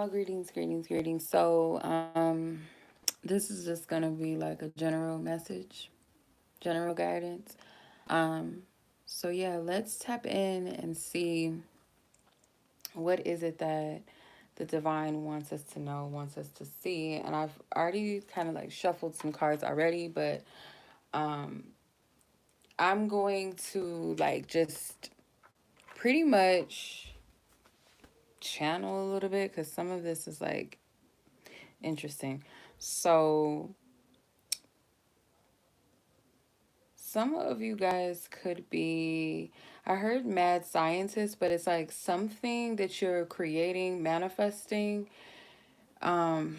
Greetings. So, this is just gonna be like a general message, general guidance. Um, so yeah, let's tap in and see what is it that the divine wants us to know, wants us to see. And I've already kind of like shuffled some cards already, but um, I'm going to like just pretty much channel a little bit because some of this is like interesting. So some of you guys could be, I heard mad scientist, but it's like something that you're creating, manifesting. Um,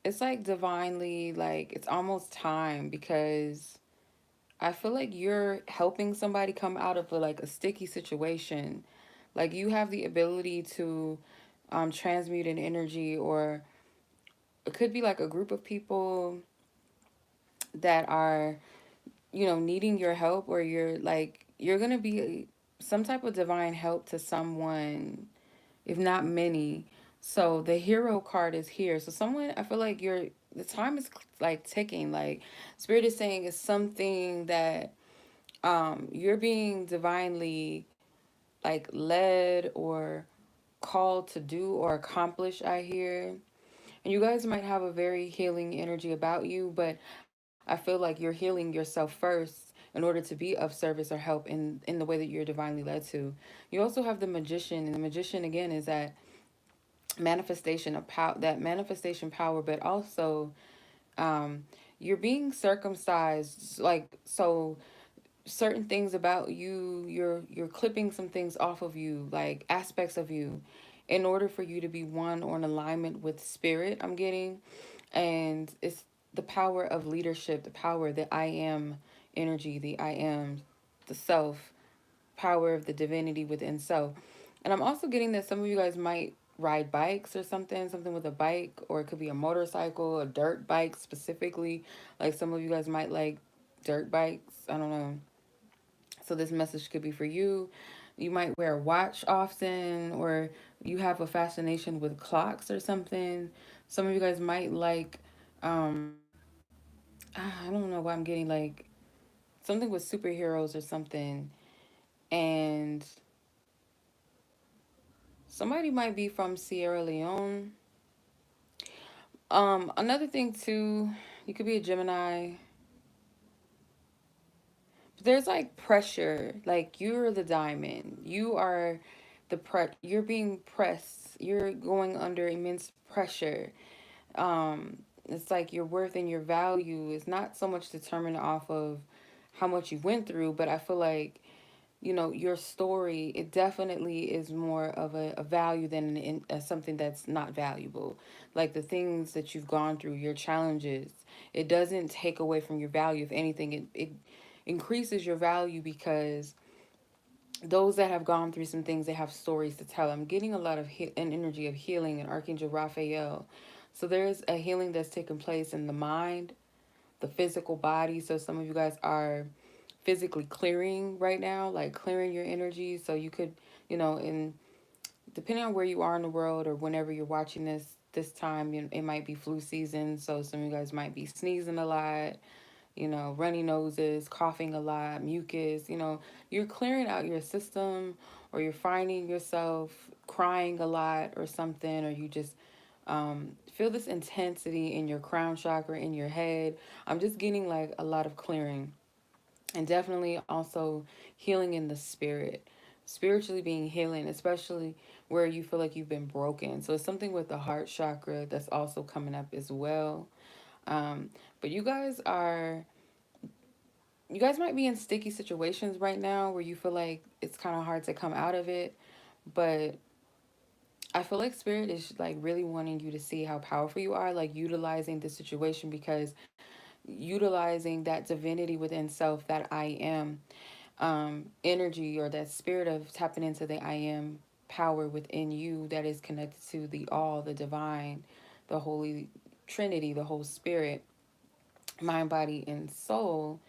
it's like divinely, like it's almost time because I feel like you're helping somebody come out of like a sticky situation. Like you have the ability to transmute an energy, or it could be like a group of people that are needing your help, or you're gonna be some type of divine help to someone, if not many. So the hero card is here. So someone, I feel like the time is like ticking. Like spirit is saying it's something that you're being divinely like led or called to do or accomplish, I hear. And you guys might have a very healing energy about you, but I feel like you're healing yourself first in order to be of service or help in the way that you're divinely led to. You also have the magician, and the magician again is that manifestation of power, that manifestation power, but also um you're being circumcised, like, so certain things about you, you're clipping some things off of you, like aspects of you, in order for you to be one or in alignment with spirit, I'm getting. And it's the power of leadership, the power, the I am energy, the I am, the self, power of the divinity within self. And I'm also getting that some of you guys might ride bikes or something with a bike, or it could be a motorcycle, a dirt bike specifically. Like some of you guys might like dirt bikes, I don't know. So this message could be for you. You might wear a watch often, or you have a fascination with clocks or something. Some of you guys might like, I don't know why I'm getting like something with superheroes or something. And somebody might be from Sierra Leone. Another thing too, you could be a Gemini. There's like pressure, like you're the diamond, you are you're being pressed, you're going under immense pressure. It's like your worth and your value is not so much determined off of how much you went through, but I feel like your story, it definitely is more of a value than something that's not valuable. Like the things that you've gone through, your challenges, it doesn't take away from your value. If anything, it increases your value because those that have gone through some things, they have stories to tell. I'm getting a lot of an energy of healing and Archangel Raphael. So there's a healing that's taking place in the mind, the physical body. So some of you guys are physically clearing right now, like clearing your energy. So you could, in depending on where you are in the world or whenever you're watching this time, it might be flu season. So some of you guys might be sneezing a lot, runny noses, coughing a lot, mucus, you're clearing out your system, or you're finding yourself crying a lot or something, or you just feel this intensity in your crown chakra, in your head. I'm just getting like a lot of clearing, and definitely also healing in the spirit, spiritually being healing, especially where you feel like you've been broken. So it's something with the heart chakra that's also coming up as well. Um, but you guys might be in sticky situations right now where you feel like it's kind of hard to come out of it, but I feel like spirit is like really wanting you to see how powerful you are, like utilizing the situation, because utilizing that divinity within self, that I am energy, or that spirit of tapping into the I am power within you that is connected to the all, the divine, the Holy Trinity, the whole spirit, mind, body, and soul.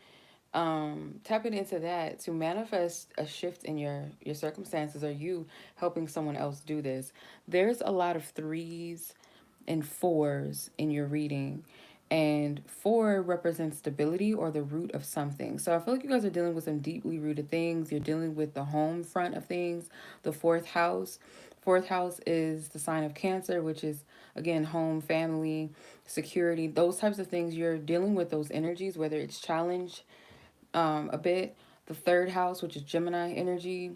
tapping into that to manifest a shift in your circumstances, or you helping someone else do this. There's a lot of threes and fours in your reading, and four represents stability or the root of something. So I feel like you guys are dealing with some deeply rooted things. You're dealing with the home front of things. The fourth house is the sign of Cancer, which is again home, family, security, those types of things. You're dealing with those energies, whether it's challenge a bit. The third house, which is Gemini energy,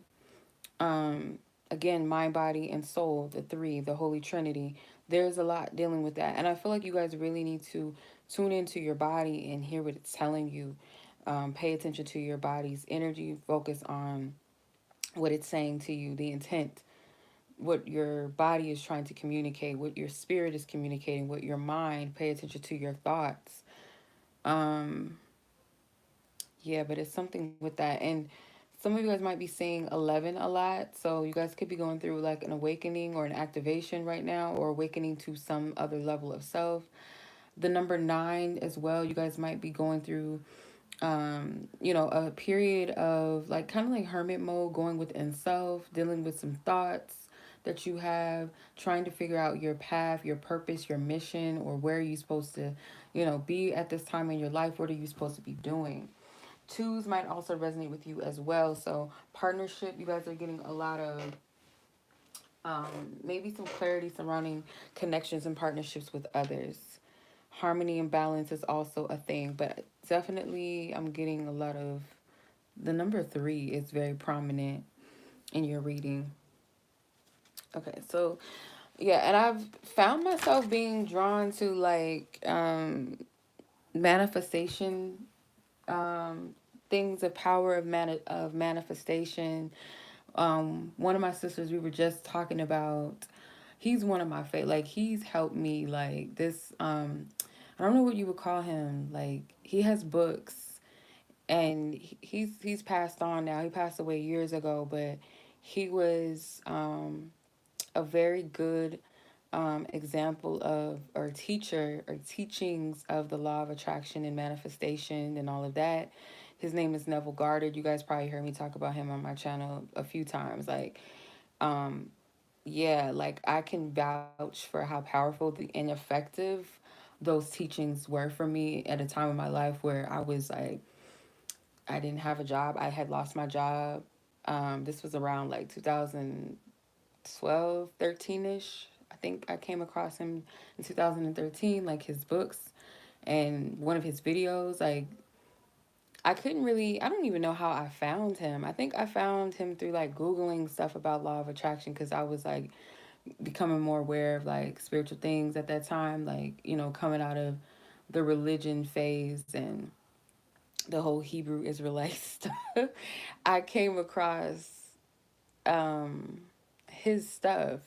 um, again, mind, body, and soul, the three, the Holy Trinity. There's a lot dealing with that. And I feel like you guys really need to tune into your body and hear what it's telling you. Pay attention to your body's energy, focus on what it's saying to you, the intent, what your body is trying to communicate, what your spirit is communicating, what your mind, pay attention to your thoughts. Um, Yeah, but it's something with that. And some of you guys might be seeing 11 a lot. So you guys could be going through like an awakening or an activation right now, or awakening to some other level of self. The number nine as well, you guys might be going through, a period of like kind of like hermit mode, going within self, dealing with some thoughts that you have, trying to figure out your path, your purpose, your mission, or where are you supposed to, be at this time in your life. What are you supposed to be doing? Twos might also resonate with you as well. So partnership, you guys are getting a lot of maybe some clarity surrounding connections and partnerships with others. Harmony and balance is also a thing, but definitely I'm getting a lot of the number three is very prominent in your reading. Okay, so yeah, and I've found myself being drawn to like manifestation, um, things of power of manifestation. One of my sisters, we were just talking about. He's one of my favorite. Like he's helped me. Like this. I don't know what you would call him. Like he has books, and he's passed on now. He passed away years ago, but he was a very good example of or teacher or teachings of the law of attraction and manifestation and all of that. His name is Neville Goddard. You guys probably heard me talk about him on my channel a few times. Like, um, yeah, like I can vouch for how powerful and effective those teachings were for me at a time in my life where I was like, I didn't have a job. I had lost my job. This was around like 2012, 13-ish. I think I came across him in 2013, like his books and one of his videos. Like I don't even know how I found him. I think I found him through like Googling stuff about law of attraction because I was like becoming more aware of like spiritual things at that time, like, coming out of the religion phase and the whole Hebrew Israelite stuff. I came across um, his stuff.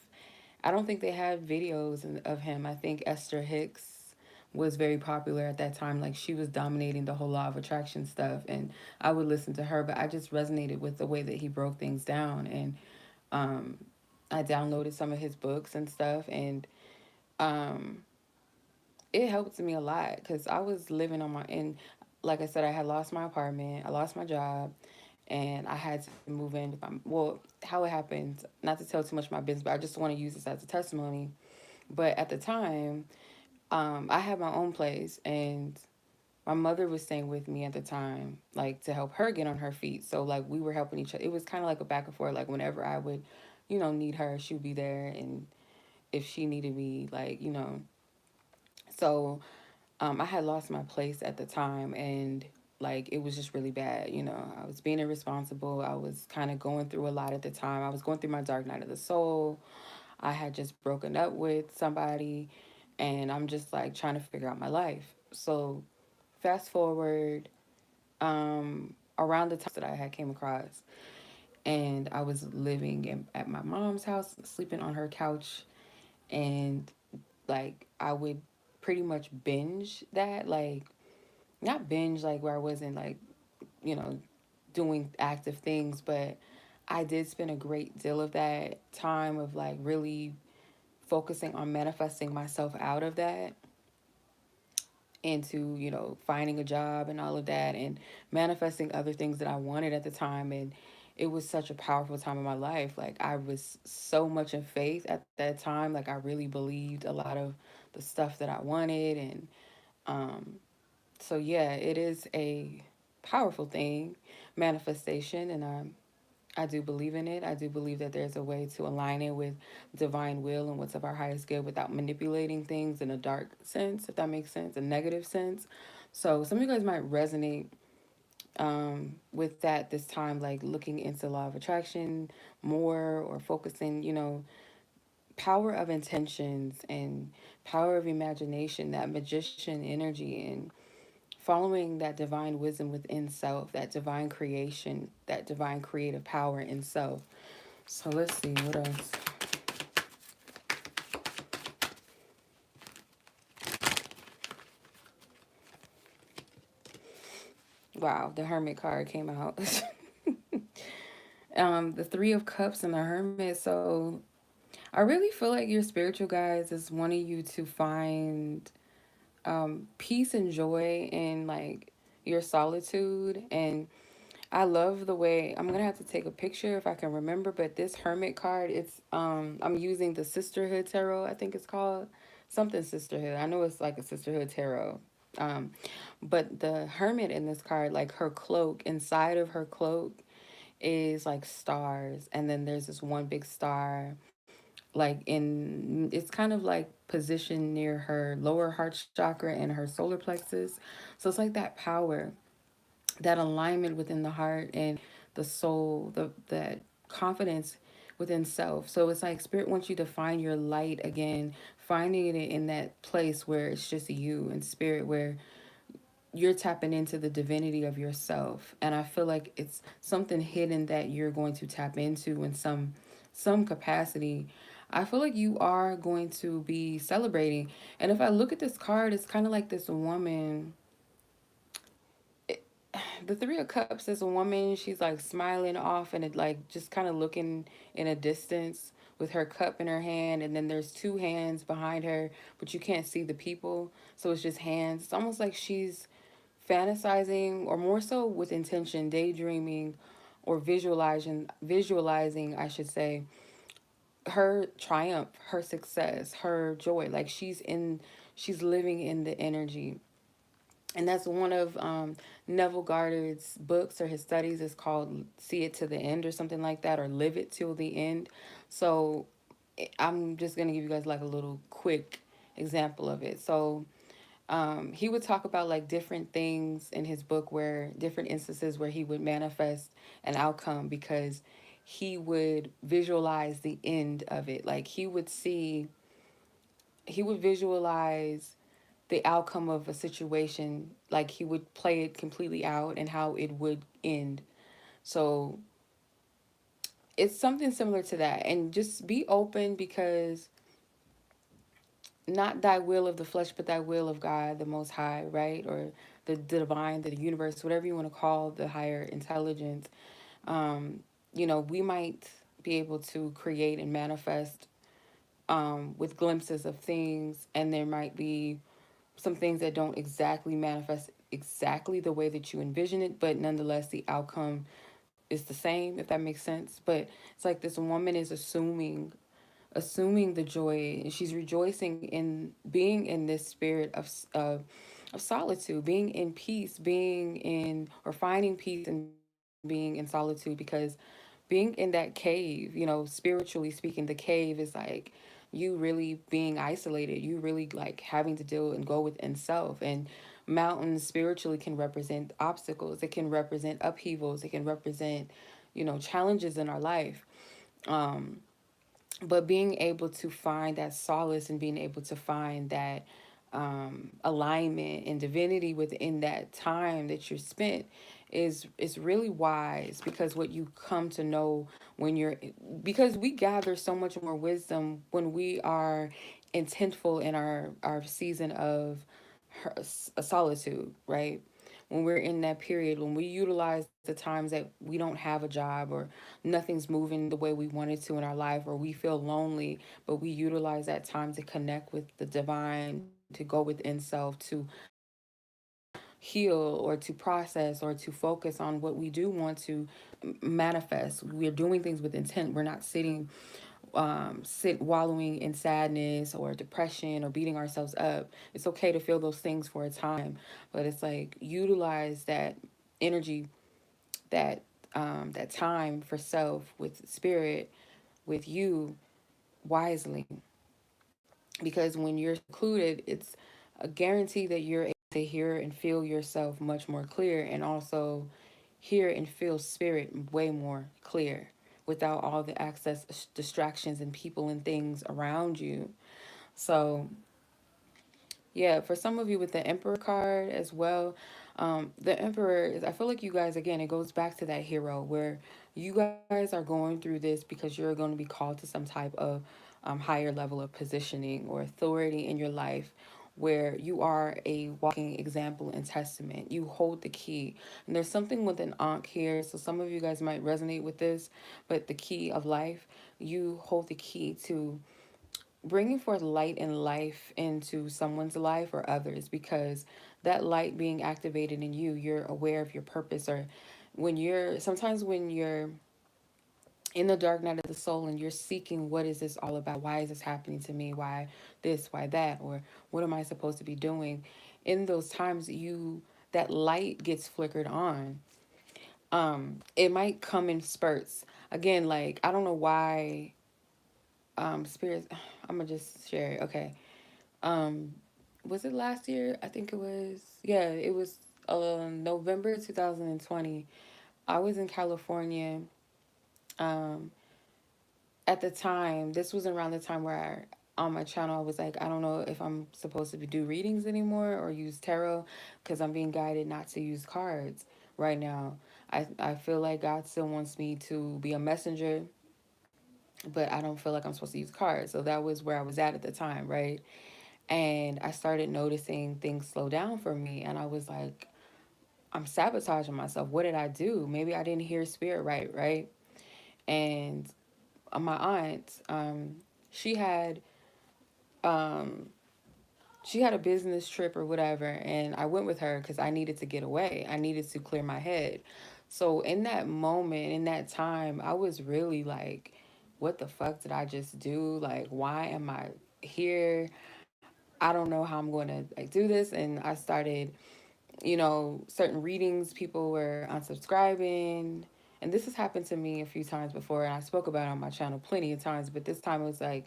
I don't think they had videos of him. I think Esther Hicks was very popular at that time. Like she was dominating the whole law of attraction stuff, and I would listen to her. But I just resonated with the way that he broke things down, and um, I downloaded some of his books and stuff, and um, it helped me a lot because I was living on my and like I said, I had lost my apartment, I lost my job, and I had to move in with my how it happened. Not to tell too much of my business, but I just want to use this as a testimony. But at the time, I had my own place, and my mother was staying with me at the time, like to help her get on her feet. So like we were helping each other. It was kind of like a back and forth. Like whenever I would, need her, she would be there, and if she needed me, like So I had lost my place at the time, and like it was just really bad. I was being irresponsible. I was kind of going through a lot at the time. I was going through my dark night of the soul. I had just broken up with somebody, and I'm just like trying to figure out my life. So fast forward, around the time that I had came across, and I was living at my mom's house, sleeping on her couch, and like I would pretty much binge that, like not binge like where I wasn't like, you know, doing active things, but I did spend a great deal of that time of like really focusing on manifesting myself out of that. into, finding a job and all of that, and manifesting other things that I wanted at the time. And it was such a powerful time in my life. Like, I was so much in faith at that time. Like, I really believed a lot of the stuff that I wanted. And um so yeah, it is a powerful thing, manifestation. And I do believe in it. I do believe that there's a way to align it with divine will and what's of our highest good without manipulating things in a dark sense, if that makes sense, a negative sense. So some of you guys might resonate with that this time, like looking into law of attraction more, or focusing, power of intentions and power of imagination, that magician energy, and following that divine wisdom within self, that divine creation, that divine creative power in self. So let's see what else. Wow, the Hermit card came out. The Three of Cups and the Hermit. So I really feel like your spiritual guides is wanting you to find peace and joy in like your solitude. And I love the way, I'm gonna have to take a picture if I can remember, but this Hermit card, it's I'm using the Sisterhood Tarot, I think it's called. Something Sisterhood. I know it's like a Sisterhood Tarot. Um but the Hermit in this card, like her cloak, inside of her cloak is like stars, and then there's this one big star, like in, it's kind of like positioned near her lower heart chakra and her solar plexus. So it's like that power, that alignment within the heart and the soul, the that confidence within self. So it's like spirit wants you to find your light again, finding it in that place where it's just you and spirit, where you're tapping into the divinity of yourself. And I feel like it's something hidden that you're going to tap into in some capacity. I feel like you are going to be celebrating. And if I look at this card, it's kind of like this woman, the Three of Cups is a woman. She's like smiling off and it like just kind of looking in a distance with her cup in her hand, and then there's two hands behind her, but you can't see the people, so it's just hands. It's almost like she's fantasizing, or more so with intention, daydreaming, or visualizing, I should say, her triumph, her success, her joy. Like she's living in the energy. And that's one of Neville Goddard's books, or his studies is called See It to the End or something like that, or Live It Till the End. So I'm just going to give you guys like a little quick example of it. So he would talk about like different things in his book, where different instances where he would manifest an outcome because he would visualize the end of it. Like he would visualize the outcome of a situation, like he would play it completely out and how it would end. So it's something similar to that. And just be open, because not thy will of the flesh, but thy will of God, the Most High, right? Or the divine, the universe, whatever you want to call the higher intelligence. Um, we might be able to create and manifest with glimpses of things, and there might be some things that don't exactly manifest exactly the way that you envision it, but nonetheless, the outcome is the same, if that makes sense. But it's like this woman is assuming the joy, and she's rejoicing in being in this spirit of solitude, being in peace, being in, or finding peace and being in solitude. Because being in that cave, spiritually speaking, the cave is like you really being isolated, you really like having to deal and go within self. And mountains spiritually can represent obstacles, it can represent upheavals, it can represent, challenges in our life. um but being able to find that solace and being able to find that alignment and divinity within that time that you're spent is really wise. Because what you come to know when you're, because we gather so much more wisdom when we are intentful in our season of solitude, right? When we're in that period, when we utilize the times that we don't have a job, or nothing's moving the way we wanted to in our life, or we feel lonely, but we utilize that time to connect with the divine, to go within self, to heal or to process or to focus on what we do want to manifest. We're doing things with intent. We're not sit wallowing in sadness or depression or beating ourselves up. It's okay to feel those things for a time, but it's like utilize that energy, that that time for self with spirit, with you wisely, because when you're secluded, it's a guarantee that you're able to hear and feel yourself much more clear, and also hear and feel spirit way more clear without all the access distractions and people and things around you. So yeah, for some of you with the Emperor card as well, the Emperor is, I feel like you guys, again, it goes back to that hero where you guys are going through this because you're going to be called to some type of higher level of positioning or authority in your life, where you are a walking example and testament. You hold the key. And there's something with an ankh here, so some of you guys might resonate with this, but the key of life, you hold the key to bringing forth light and life into someone's life or others, because that light being activated in you, you're aware of your purpose. Or when you're, sometimes when you're in the dark night of the soul and you're seeking, what is this all about? Why is this happening to me? Why this? Why that? Or what am I supposed to be doing? In those times, you, that light gets flickered on. It might come in spurts. Again, like, I don't know why spirits, I'm gonna just share it. Okay. um was it last year? I think it was, yeah, it was November 2020. I was in California. um at the time, this was around the time where on my channel I was like, I don't know if I'm supposed to do readings anymore or use tarot, because I'm being guided not to use cards right now. I feel like God still wants me to be a messenger, but I don't feel like I'm supposed to use cards. So that was where I was at the time, right? And I started noticing things slow down for me. And I was like, I'm sabotaging myself. What did I do? Maybe I didn't hear spirit right, right? And my aunt, she had um, she had a business trip or whatever, and I went with her because I needed to get away. I needed to clear my head. So in that moment, in that time, I was really like, what the fuck did I just do? Like, why am I here? I don't know how I'm going to like do this. And I started, certain readings, people were unsubscribing. And this has happened to me a few times before, and I spoke about it on my channel plenty of times, but this time it was like,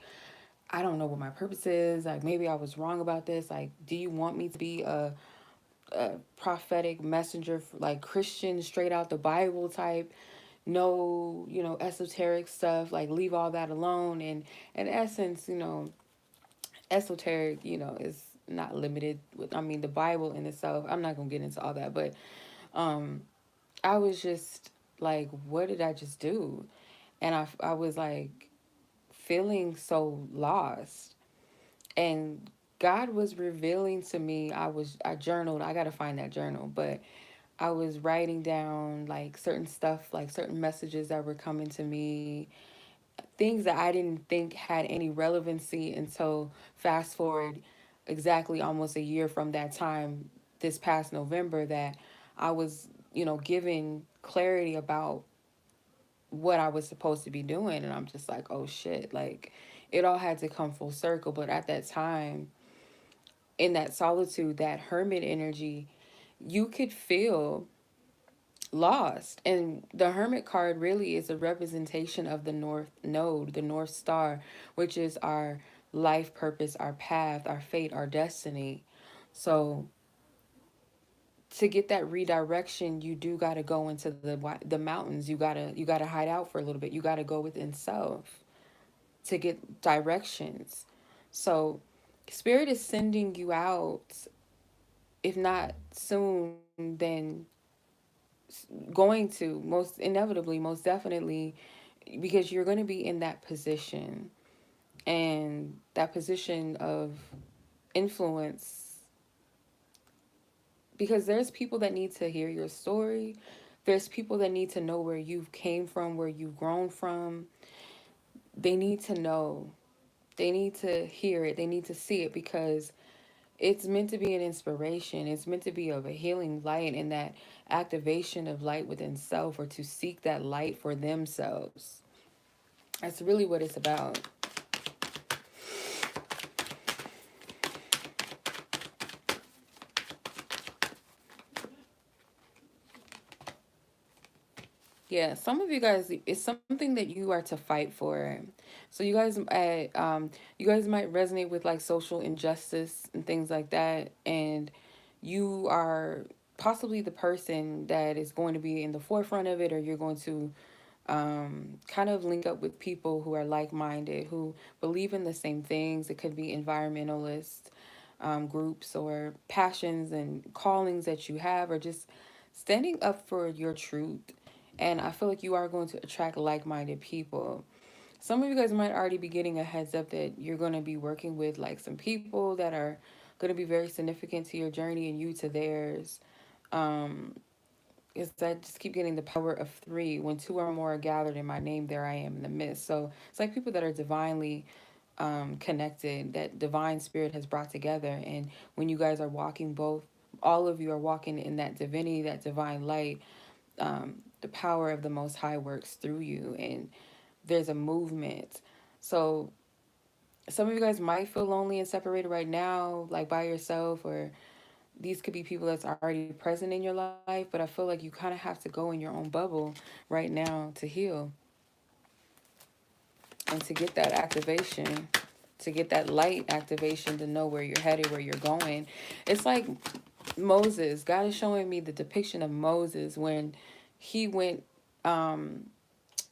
I don't know what my purpose is. Like, maybe I was wrong about this. Like, do you want me to be a prophetic messenger, like Christian, straight out the Bible type? No, esoteric stuff. Like, leave all that alone. And in essence, esoteric, is not limited with, I mean, the Bible in itself. I'm not gonna get into all that, but um, I was just like, what did I just do? And I was like feeling so lost, and God was revealing to me. I journaled. I gotta find that journal, but I was writing down like certain stuff, like certain messages that were coming to me, things that I didn't think had any relevancy until fast forward exactly almost a year from that time, this past November, that I was, given clarity about what I was supposed to be doing. And I'm just like, oh shit, like it all had to come full circle. But at that time, in that solitude, that hermit energy, you could feel lost. And the hermit card really is a representation of the north node, the north star, which is our life purpose, our path, our fate, our destiny. So to get that redirection, you do got to go into the mountains. You got to hide out for a little bit. You got to go within self to get directions. So spirit is sending you out, if not soon, then going to, most inevitably, most definitely, because you're going to be in that position, and that position of influence, because there's people that need to hear your story. There's people that need to know where you've came from, where you've grown from. They need to know. They need to hear it. They need to see it, because It's meant to be an inspiration. It's meant to be of a healing light and that activation of light within self, or to seek that light for themselves. That's really what it's about. Yeah, some of you guys, it's something that you are to fight for. So you guys might resonate with like social injustice and things like that, and you are possibly the person that is going to be in the forefront of it, or you're going to kind of link up with people who are like minded, who believe in the same things. It could be environmentalist groups, or passions and callings that you have, or just standing up for your truth. And I feel like you are going to attract like minded people. Some of you guys might already be getting a heads up that you're going to be working with like some people that are going to be very significant to your journey and you to theirs. Um, is I just keep getting the power of three. When two or more are gathered in my name, there I am in the midst. So it's like people that are divinely connected, that divine spirit has brought together. And when you guys are walking, both, all of you are walking in that divinity, that divine light, the power of the Most High works through you, and there's a movement. So some of you guys might feel lonely and separated right now, like by yourself, or these could be people that's already present in your life, but I feel like you kind of have to go in your own bubble right now to heal and to get that activation, to get that light activation, to know where you're headed, where you're going. It's like Moses. God is showing me the depiction of Moses when he went, um,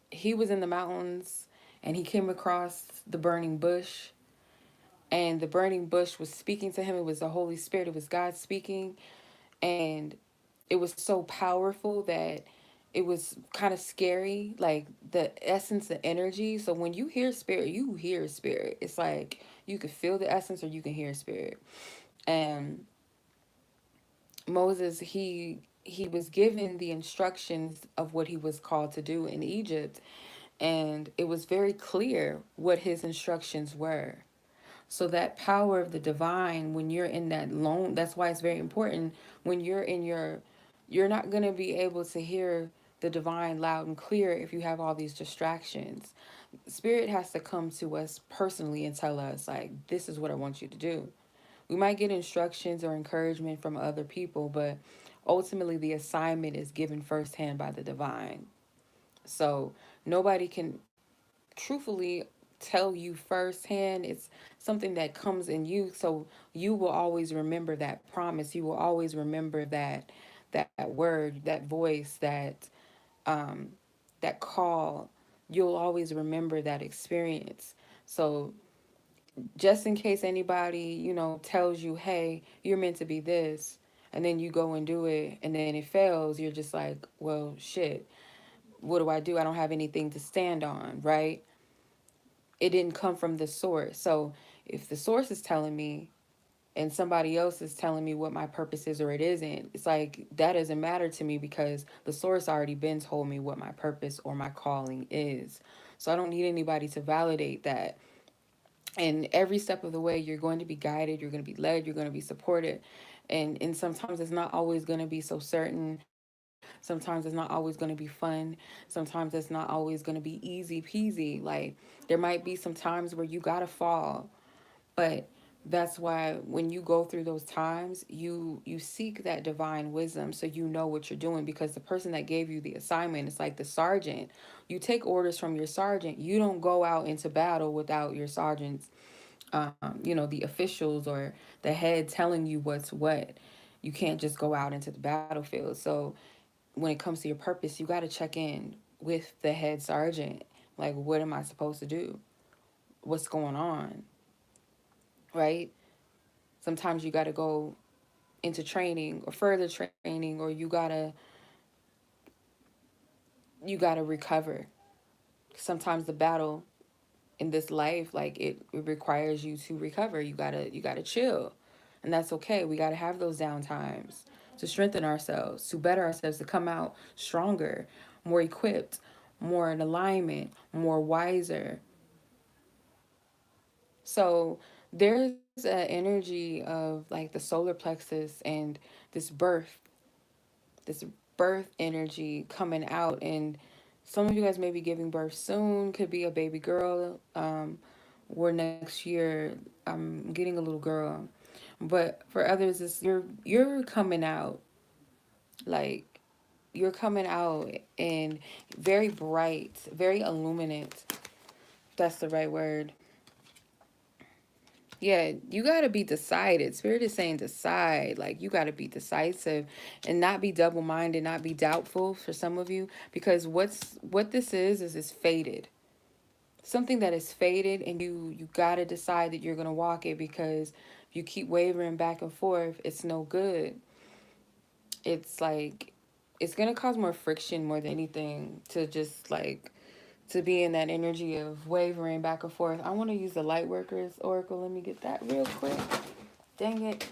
he was in the mountains and he came across the burning bush, and the burning bush was speaking to him. It was the Holy Spirit, it was God speaking, and it was so powerful that it was kind of scary, like the essence, the energy. So when you hear spirit, you hear spirit. It's like you can feel the essence or you can hear spirit. And Moses, he was given the instructions of what he was called to do in Egypt, and it was very clear what his instructions were. So that power of the divine, when you're in that lone, that's why it's very important when you're in your, you're not going to be able to hear the divine loud and clear if you have all these distractions. Spirit has to come to us personally and tell us, like, this is what I want you to do. We might get instructions or encouragement from other people, but ultimately the assignment is given firsthand by the divine. So nobody can truthfully tell you firsthand. It's something that comes in you. So you will always remember that promise. You will always remember that word, that voice, um, that call. You'll always remember that experience. So just in case anybody, tells you, hey, you're meant to be this, and then you go and do it, and then it fails, you're just like, well, shit, what do I do? I don't have anything to stand on, right? It didn't come from the source. So if the source is telling me and somebody else is telling me what my purpose is or it isn't, it's like that doesn't matter to me because the source already been told me what my purpose or my calling is. So I don't need anybody to validate that. And every step of the way, you're going to be guided, you're going to be led, you're going to be supported. And sometimes it's not always going to be so certain. Sometimes it's not always going to be fun. Sometimes it's not always going to be easy peasy. Like there might be some times where you got to fall, but that's why when you go through those times, you seek that divine wisdom so you know what you're doing, because the person that gave you the assignment is like the sergeant. You take orders from your sergeant. You don't go out into battle without your sergeant's, the officials or the head telling you what's what. You can't just go out into the battlefield. So when it comes to your purpose, you got to check in with the head sergeant. Like, what am I supposed to do? What's going on? Right? Sometimes you got to go into training or further training, or you got to recover. Sometimes the battle in this life, like it requires you to recover. You got to chill. And that's okay. We got to have those down times to strengthen ourselves, to better ourselves, to come out stronger, more equipped, more in alignment, more wiser. So there's an energy of like the solar plexus and this birth, this birth energy coming out. And some of you guys may be giving birth soon, could be a baby girl, or next year I'm getting a little girl. But for others, it's you're coming out, like you're coming out and very bright, very illuminate. That's the right word. Yeah, you got to be decided. Spirit is saying decide. Like, you got to be decisive and not be double minded, not be doubtful for some of you. Because what this is it's faded. Something that is faded, and you got to decide that you're going to walk it, because if you keep wavering back and forth, it's no good. It's like, it's going to cause more friction more than anything, to just like, to be in that energy of wavering back and forth. I want to use the light workers oracle. Let me get that real quick. Dang it.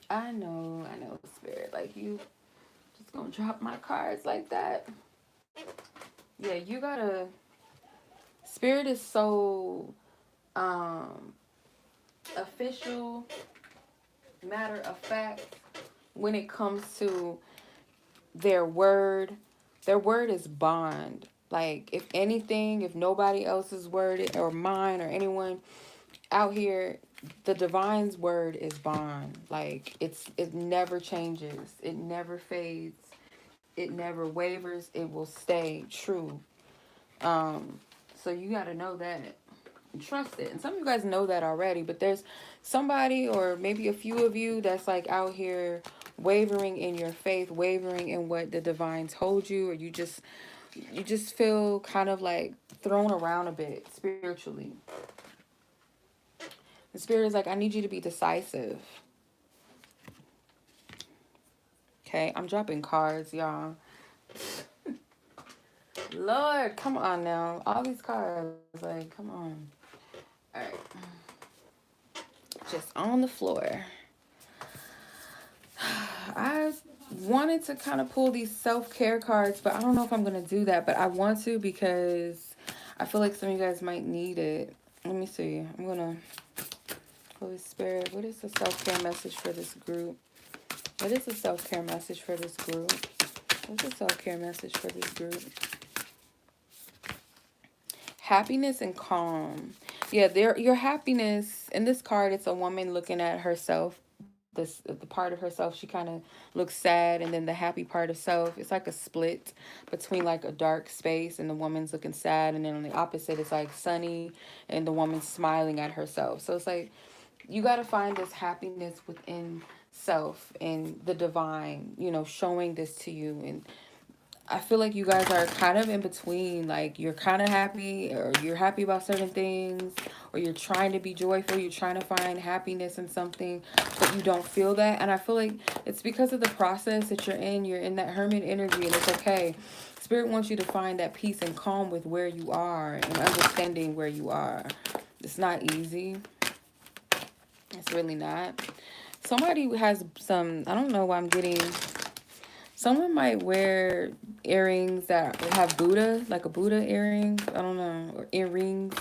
I know, Spirit. Like, you just gonna drop my cards like that. Yeah, you gotta. Spirit is so um official, matter of fact, when it comes to their word. Their word is bond. Like, if anything, if nobody else's word or mine or anyone out here, the divine's word is bond. Like, it never changes, it never fades, it never wavers, it will stay true. um so you got to know that, trust it. And some of you guys know that already, but there's somebody, or maybe a few of you, that's like out here wavering in your faith, wavering in what the divine told you, or you just feel kind of like thrown around a bit spiritually. The spirit is like, I need you to be decisive. Okay, I'm dropping cards, y'all. Lord, come on now. All these cards, like, come on. All right. Just on the floor. I wanted to kind of pull these self-care cards, but I don't know if I'm going to do that. But I want to, because I feel like some of you guys might need it. Let me see. I'm going to... Holy Spirit, what is the self-care message for this group? What is the self-care message for this group? What's the self-care message for this group? Happiness and calm. Yeah, your happiness in this card, it's a woman looking at herself. This the part of herself, she kind of looks sad, and then the happy part of self, it's like a split between like a dark space, and the woman's looking sad, and then on the opposite, it's like sunny, and the woman's smiling at herself. So it's like, you got to find this happiness within self, and the divine, showing this to you. And I feel like you guys are kind of in between. Like, you're kind of happy, or you're happy about certain things, or you're trying to be joyful. You're trying to find happiness in something, but you don't feel that. And I feel like it's because of the process that you're in. You're in that hermit energy, and it's okay. Spirit wants you to find that peace and calm with where you are, and understanding where you are. It's not easy. It's really not. Somebody has some, I don't know why I'm getting... Someone might wear earrings that have Buddha, like a Buddha earring. I don't know. Or earrings.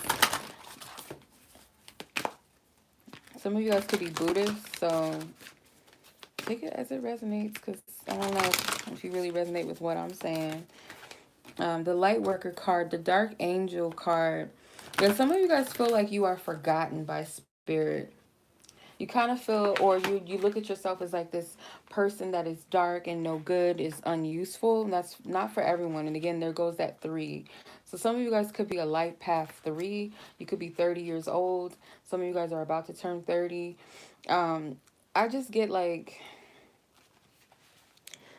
Some of you guys could be Buddhist, so take it as it resonates, because I don't know if you really resonate with what I'm saying. The light worker card, the dark angel card. Yeah, some of you guys feel like you are forgotten by spirit. You kind of feel, or you look at yourself as like this person that is dark and no good, is unuseful. And that's not for everyone. And again, there goes that 3. So some of you guys could be a life path 3. You could be 30 years old. Some of you guys are about to turn 30. I just get like,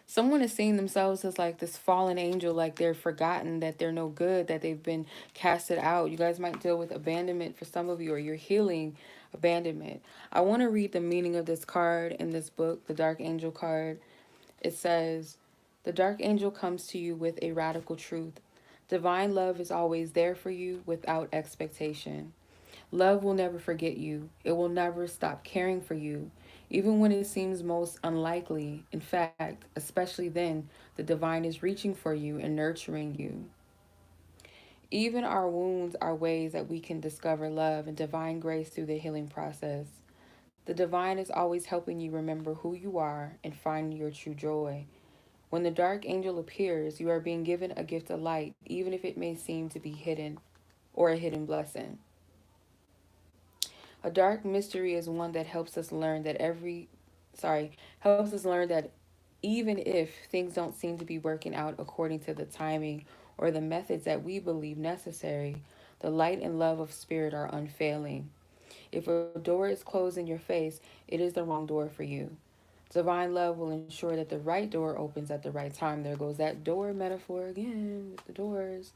someone is seeing themselves as like this fallen angel, like they're forgotten, that they're no good, that they've been casted out. You guys might deal with abandonment for some of you, or you're healing abandonment. I want to read the meaning of this card in this book, the Dark Angel card. It says, the Dark Angel comes to you with a radical truth. Divine love is always there for you without expectation. Love will never forget you. It will never stop caring for you, even when it seems most unlikely. In fact, especially then, the divine is reaching for you and nurturing you. Even our wounds are ways that we can discover love and divine grace through the healing process. The divine is always helping you remember who you are and find your true joy. When the dark angel appears, you are being given a gift of light, even if it may seem to be hidden or a hidden blessing. A dark mystery is one that helps us learn that helps us learn that even if things don't seem to be working out according to the timing or the methods that we believe necessary, the light and love of spirit are unfailing. If a door is closed in your face, it is the wrong door for you. Divine love will ensure that the right door opens at the right time. There goes that door metaphor again with the doors.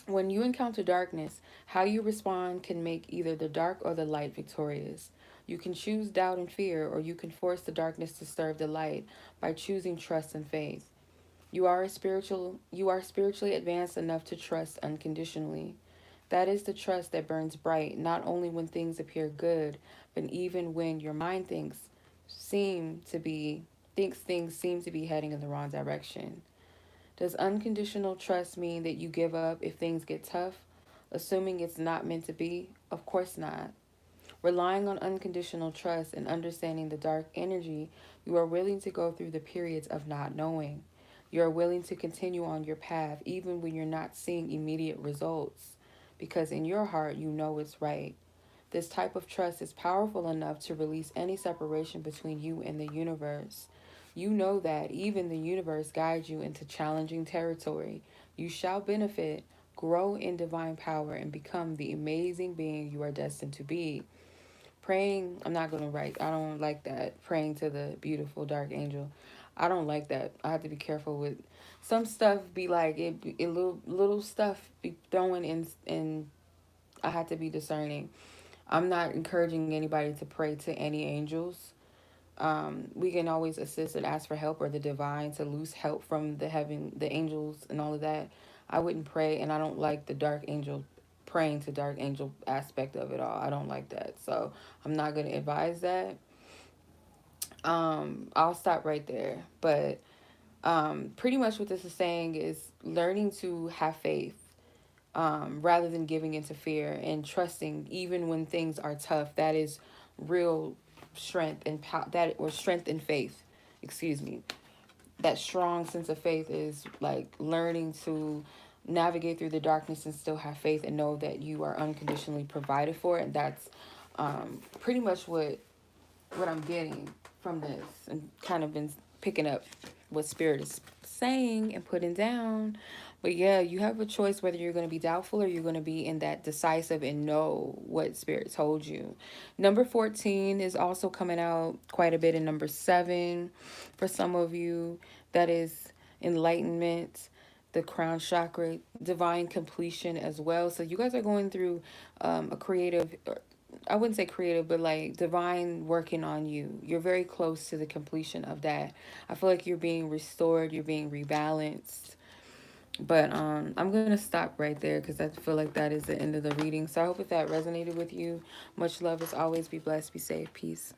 When you encounter darkness, how you respond can make either the dark or the light victorious. You can choose doubt and fear, or you can force the darkness to serve the light by choosing trust and faith. You are spiritually advanced enough to trust unconditionally. That is the trust that burns bright, not only when things appear good, but even when your mind seem to be thinks things seem to be heading in the wrong direction. Does unconditional trust mean that you give up if things get tough, assuming it's not meant to be? Of course not. Relying on unconditional trust and understanding the dark energy, you are willing to go through the periods of not knowing. You are willing to continue on your path even when you're not seeing immediate results, because in your heart you know it's right. This type of trust is powerful enough to release any separation between you and the universe. You know that even the universe guides you into challenging territory. You shall benefit, grow in divine power, and become the amazing being you are destined to be. Praying, I'm not going to write, I don't like that. Praying to the beautiful dark angel. I don't like that. I have to be careful with some stuff, be like, little stuff be throwing in, and I have to be discerning. I'm not encouraging anybody to pray to any angels. We can always assist and ask for help or the divine to loose help from the angels and all of that. I wouldn't pray, and I don't like the dark angel praying to dark angel aspect of it all. I don't like that, so I'm not gonna advise that. I'll stop right there. But pretty much what this is saying is learning to have faith rather than giving into fear and trusting even when things are tough. That is real strength and that or strength and faith. Excuse me. That strong sense of faith is like learning to navigate through the darkness and still have faith and know that you are unconditionally provided for. And that's pretty much what I'm getting from this, and kind of been picking up what Spirit is saying and putting down. But yeah, you have a choice whether you're going to be doubtful or you're going to be in that decisive and know what Spirit told you. Number 14 is also coming out quite a bit in number 7 for some of you. That is enlightenment, the crown chakra, divine completion as well. So you guys are going through a creative, I wouldn't say creative, but like divine working on you. You're very close to the completion of that. I feel like you're being restored, you're being rebalanced. But I'm gonna stop right there because I feel like that is the end of the reading. So I hope if that resonated with you. Much love as always. Be blessed, be safe, peace.